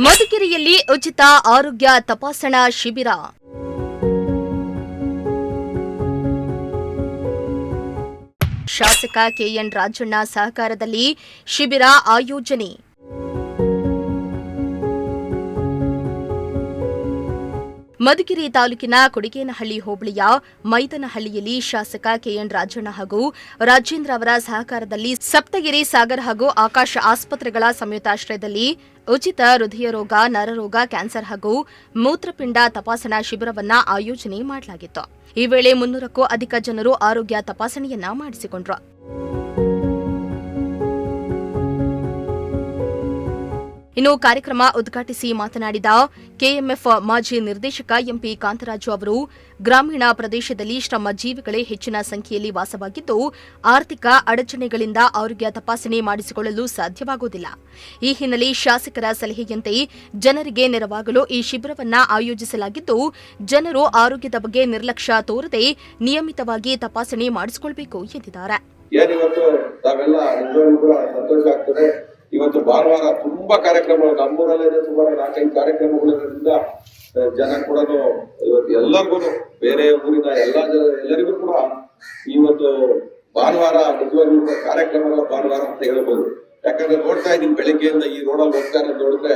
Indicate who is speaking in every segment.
Speaker 1: ಮಧುಗಿರಿಯಲ್ಲಿ ಉಚಿತ ಆರೋಗ್ಯ ತಪಾಸಣಾ ಶಿಬಿರ. ಶಾಸಕ ಕೆಎನ್ ರಾಜಣ್ಣ ಸಹಕಾರದಲ್ಲಿ ಶಿಬಿರ ಆಯೋಜನೆ. ಮಧುಗಿರಿ ತಾಲೂಕಿನ ಕೊಡಿಗೇನಹಳ್ಳಿ ಹೋಬಳಿಯ ಮೈದನಹಳ್ಳಿಯಲ್ಲಿ ಶಾಸಕ ಕೆಎನ್ ರಾಜಣ್ಣ ಹಾಗೂ ರಾಜೇಂದ್ರ ಅವರ ಸಹಕಾರದಲ್ಲಿ ಸಪ್ತಗಿರಿ ಸಾಗರ್ ಹಾಗೂ ಆಕಾಶ ಆಸ್ಪತ್ರೆಗಳ ಸಂಯುಕ್ತಾಶ್ರಯದಲ್ಲಿ ಉಚಿತ ಹೃದಯ ರೋಗ, ನರರೋಗ, ಕ್ಯಾನ್ಸರ್ ಹಾಗೂ ಮೂತ್ರಪಿಂಡ ತಪಾಸಣಾ ಶಿಬಿರವನ್ನು ಆಯೋಜನೆ ಮಾಡಲಾಗಿತ್ತು. ಈ ವೇಳೆ 300ಕ್ಕೂ ಅಧಿಕ ಜನರು ಆರೋಗ್ಯ ತಪಾಸಣೆಯನ್ನ ಮಾಡಿಸಿಕೊಂಡರು. ಇನ್ನು ಕಾರ್ಯಕ್ರಮ ಉದ್ಘಾಟಿಸಿ ಮಾತನಾಡಿದ ಕೆಎಂಎಫ್ ಮಾಜಿ ನಿರ್ದೇಶಕ ಎಂಪಿ ಕಾಂತರಾಜು ಅವರು, ಗ್ರಾಮೀಣ ಪ್ರದೇಶದಲ್ಲಿ ಶ್ರಮಜೀವಿಗಳೇ ಹೆಚ್ಚಿನ ಸಂಖ್ಯೆಯಲ್ಲಿ ವಾಸವಾಗಿದ್ದು, ಆರ್ಥಿಕ ಅಡಚಣೆಗಳಿಂದ ಆರೋಗ್ಯ ತಪಾಸಣೆ ಮಾಡಿಸಿಕೊಳ್ಳಲು ಸಾಧ್ಯವಾಗುವುದಿಲ್ಲ. ಈ ಹಿನ್ನೆಲೆ ಶಾಸಕರ ಸಲಹೆಯಂತೆ ಜನರಿಗೆ ನೆರವಾಗಲು ಈ ಶಿಬಿರವನ್ನು ಆಯೋಜಿಸಲಾಗಿದ್ದು, ಜನರು ಆರೋಗ್ಯದ ಬಗ್ಗೆ ನಿರ್ಲಕ್ಷ್ಯ ತೋರದೆ ನಿಯಮಿತವಾಗಿ ತಪಾಸಣೆ ಮಾಡಿಸಿಕೊಳ್ಳಬೇಕು ಎಂದಿದ್ದಾರೆ.
Speaker 2: ಇವತ್ತು ಭಾನುವಾರ ತುಂಬಾ ಕಾರ್ಯಕ್ರಮಗಳು ನಮ್ಮೂರಲ್ಲೇ ಸುಮಾರು 4-5 ಕಾರ್ಯಕ್ರಮಗಳಿಂದ ಜನ ಕೂಡ ಇವತ್ತು ಎಲ್ಲರಿಗೂ ಬೇರೆ ಊರಿನ ಎಲ್ಲರಿಗೂ ಕೂಡ ಇವತ್ತು ಭಾನುವಾರ ನಿಜವಾಗ್ಲೂ ಕಾರ್ಯಕ್ರಮಗಳ ಭಾನುವಾರ ಅಂತ ಹೇಳ್ಬೋದು. ಯಾಕಂದ್ರೆ ನೋಡ್ತಾ ಇದ್ದೀನಿ ಬೆಳಿಗ್ಗೆಯಿಂದ ಈ ರೋಡಲ್ಲಿ ಹೋಗ್ತಾ ಇರೋದು ನೋಡಿದ್ರೆ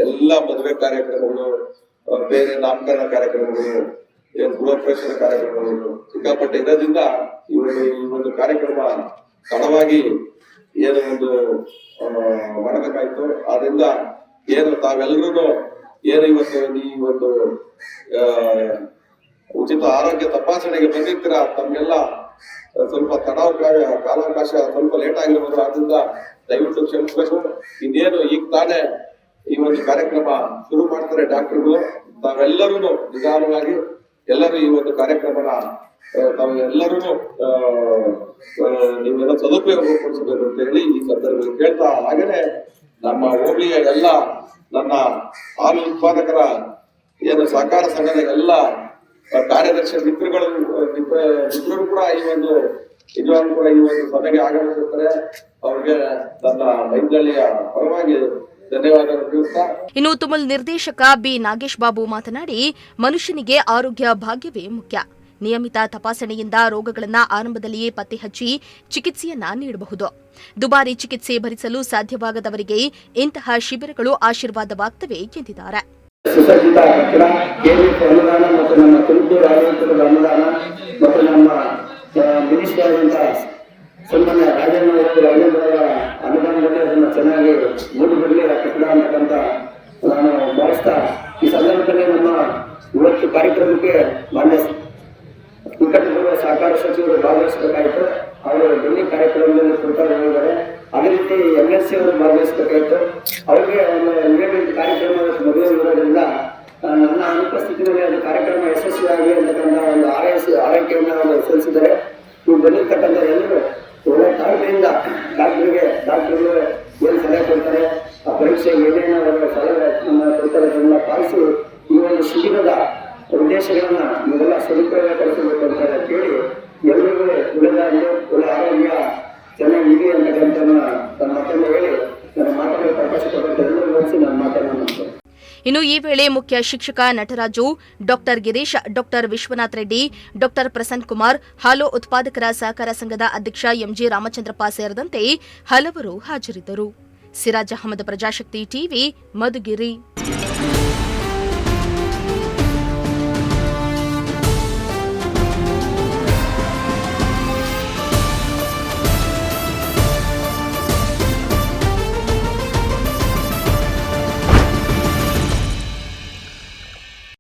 Speaker 2: ಎಲ್ಲ ಮದುವೆ ಕಾರ್ಯಕ್ರಮಗಳು, ಬೇರೆ ನಾಮಕರಣ ಕಾರ್ಯಕ್ರಮಗಳು, ಗೃಹಪ್ರವೇಶದ ಕಾರ್ಯಕ್ರಮಗಳು ಸಿಕ್ಕಾಪಟ್ಟೆ ಇರೋದ್ರಿಂದ ಈ ಒಂದು ಕಾರ್ಯಕ್ರಮ ತಡವಾಗಿ ಏನು ಒಂದು ಮಾಡಬೇಕಾಯ್ತು. ಆದ್ರಿಂದ ಏನು ತಾವೆಲ್ಲರೂ ಏನು ಇವತ್ತು ಈ ಒಂದು ಉಚಿತ ಆರೋಗ್ಯ ತಪಾಸಣೆಗೆ ಬಂದಿರ್ತೀರ, ತಮ್ಗೆಲ್ಲ ಸ್ವಲ್ಪ ಕಾಲಾವಕಾಶ ಸ್ವಲ್ಪ ಲೇಟ್ ಆಗಿರ್ಬೋದು. ಆದ್ರಿಂದ ದಯವಿಟ್ಟು ಕ್ಷಮಿಸಬೇಕು. ಇನ್ನೇನು ಈಗ ತಾನೇ ಈ ಒಂದು ಕಾರ್ಯಕ್ರಮ ಶುರು ಮಾಡ್ತಾರೆ ಡಾಕ್ಟರ್ಗಳು. ತಾವೆಲ್ಲರೂ ನಿಧಾನವಾಗಿ ಎಲ್ಲರೂ ಈ ಒಂದು ಕಾರ್ಯಕ್ರಮನ ತಾವು ಎಲ್ಲರೂ ನೀವೆಲ್ಲ ಸದುಪಯೋಗಪಡಿಸಬೇಕು ಅಂತ ಹೇಳಿ ಈ ಸಂದರ್ಭದಲ್ಲಿ ಕೇಳ್ತಾ, ಹಾಗೇನೆ ನಮ್ಮ ಹೋಬಳಿಯ ಎಲ್ಲ ನನ್ನ ಹಾಲು ಉತ್ಪಾದಕರ ಏನು ಸಹಕಾರ ಸಂಘದ ಎಲ್ಲ ಕಾರ್ಯದರ್ಶಿ ಮಿತ್ರರು ಕೂಡ ಈ ಒಂದು ನಿಜವಾಗ್ಲೂ ಕೂಡ ಈ ಒಂದು ಸಭೆಗೆ ಆಗಮಿಸುತ್ತಾರೆ. ಅವ್ರಿಗೆ ನನ್ನ ಮೈದಳ್ಳಿಯ ಪರವಾಗಿ ಧನ್ಯವಾದಗಳು ತಿಳಿಸ್ತಾ,
Speaker 1: ಇನ್ನು ತುಮಲ್ ನಿರ್ದೇಶಕ ಬಿ ನಾಗೇಶ್ ಬಾಬು ಮಾತನಾಡಿ, ಮನುಷ್ಯನಿಗೆ ಆರೋಗ್ಯ ಭಾಗ್ಯವೇ ಮುಖ್ಯ. ನಿಯಮಿತ ತಪಾಸಣೆಯಿಂದ ರೋಗಗಳನ್ನು ಆರಂಭದಲ್ಲಿಯೇ ಪತ್ತೆ ಹಚ್ಚಿ ಚಿಕಿತ್ಸೆಯನ್ನ ನೀಡಬಹುದು. ದುಬಾರಿ ಚಿಕಿತ್ಸೆ ಭರಿಸಲು ಸಾಧ್ಯವಾಗದವರಿಗೆ ಇಂತಹ ಶಿಬಿರಗಳು ಆಶೀರ್ವಾದವಾಗುತ್ತವೆ ಎಂದಿದ್ದಾರೆ.
Speaker 3: ಸುಸಜ್ಜಿತ ಕಟ್ಟಡ, ಕೆಎಂಎಫ್ ಅನುದಾನ ಮತ್ತು ನಮ್ಮ ತುಮಕೂರು ಆಡಳಿತದ ಅನುದಾನ ಮತ್ತು ನಮ್ಮ ಮಿನಿಸ್ಟರ್ ಆದಂತಹ ಸನ್ಮಾನ್ಯ ರಾಜೇಂದ್ರ ಅನುದಾನದಲ್ಲಿ ಅದನ್ನು ಚೆನ್ನಾಗಿ ಮೂಡಿಬರಲಿ ಆ ಕಟ್ಟಡ ಅಂತಕ್ಕಂಥ ನಾನು ಭಾವಿಸ್ತಾ, ಈ ಸಂದರ್ಭದಲ್ಲಿ ನಮ್ಮ ಇವತ್ತು ಕಾರ್ಯಕ್ರಮಕ್ಕೆ ಮಾನ್ಯ ನಿಕಟಪೂರ್ವ ಸಹಕಾರ ಸಚಿವರು ಭಾಗವಹಿಸಬೇಕಾಯಿತು. ಅವರು ಡೆಲ್ಲಿ ಕಾರ್ಯಕ್ರಮದಲ್ಲಿ ಹೋಗಿದ್ದಾರೆ. ಅದೇ ರೀತಿ MLC ಅವರು ಭಾಗವಹಿಸಬೇಕಾಯಿತು. ಅವರಿಗೆ ಒಂದು ನಿಗದಿತ ಕಾರ್ಯಕ್ರಮ ಮದುವೆ ಇರೋದ್ರಿಂದ ನನ್ನ ಅನುಪಸ್ಥಿತಿಯಲ್ಲಿ ಅದು ಕಾರ್ಯಕ್ರಮ ಯಶಸ್ವಿಯಾಗಿ ಅಂತಕ್ಕಂಥ ಒಂದು ಆರೈಕೆಯನ್ನು ಸಲ್ಲಿಸಿದ್ದಾರೆ. ಇವು ಬಂದಿರ್ತಕ್ಕಂಥ ಎಲ್ಲರೂ ಒಳ್ಳೆ ತಾಳ್ಮೆಯಿಂದ ಡಾಕ್ಟರ್ಗಳು ಏನು ಸಲಹೆ ಕೊಡ್ತಾರೆ, ಆ ಪರೀಕ್ಷೆಗೆ ಏನೇನು ಸಲಹೆ ಕೊಡ್ತಾರೆ ಅದನ್ನ ಪಾಲಿಸಿ ಈ ಒಂದು ಶಿಬಿರದ ಉದ್ದೇಶಗಳನ್ನ ನೀವೆಲ್ಲ ಸದುಪಯೋಗಪಡಿಸಬೇಕು ಅಂತ ಕೇಳಿ, ಎಲ್ಲರಿಗೂ ಒಳ್ಳೆ ಆರೋಗ್ಯ ಚೆನ್ನಾಗಿದೆ ಅಂತಕ್ಕಂಥ ಮತ್ತೊಂದು ಹೇಳಿ ನನ್ನ ಮಾತನ್ನು ಪ್ರಕಾಶ ಕೊಡುವಂತ ಎಲ್ಲರೂ ಬಳಸಿ ನನ್ನ ಮಾತನ್ನು.
Speaker 1: ಇನ್ನು ಈ ವೇಳೆ ಮುಖ್ಯ ಶಿಕ್ಷಕ Nataraju, doctor Girish, doctor Vishwanath Reddy, doctor Prasanna Kumar, ಹಾಲು ಉತ್ಪಾದಕರ ಸಹಕಾರ ಸಂಘದ ಅಧ್ಯಕ್ಷ ಎಂಜಿ ರಾಮಚಂದ್ರಪ್ಪ ಸೇರಿದಂತೆ ಹಲವರು ಹಾಜರಿದ್ದರು. ಸಿರಾಜ್ ಅಹಮದ್, ಪ್ರಜಾಶಕ್ತಿ ಟಿವಿ, ಮಧುಗಿರಿ.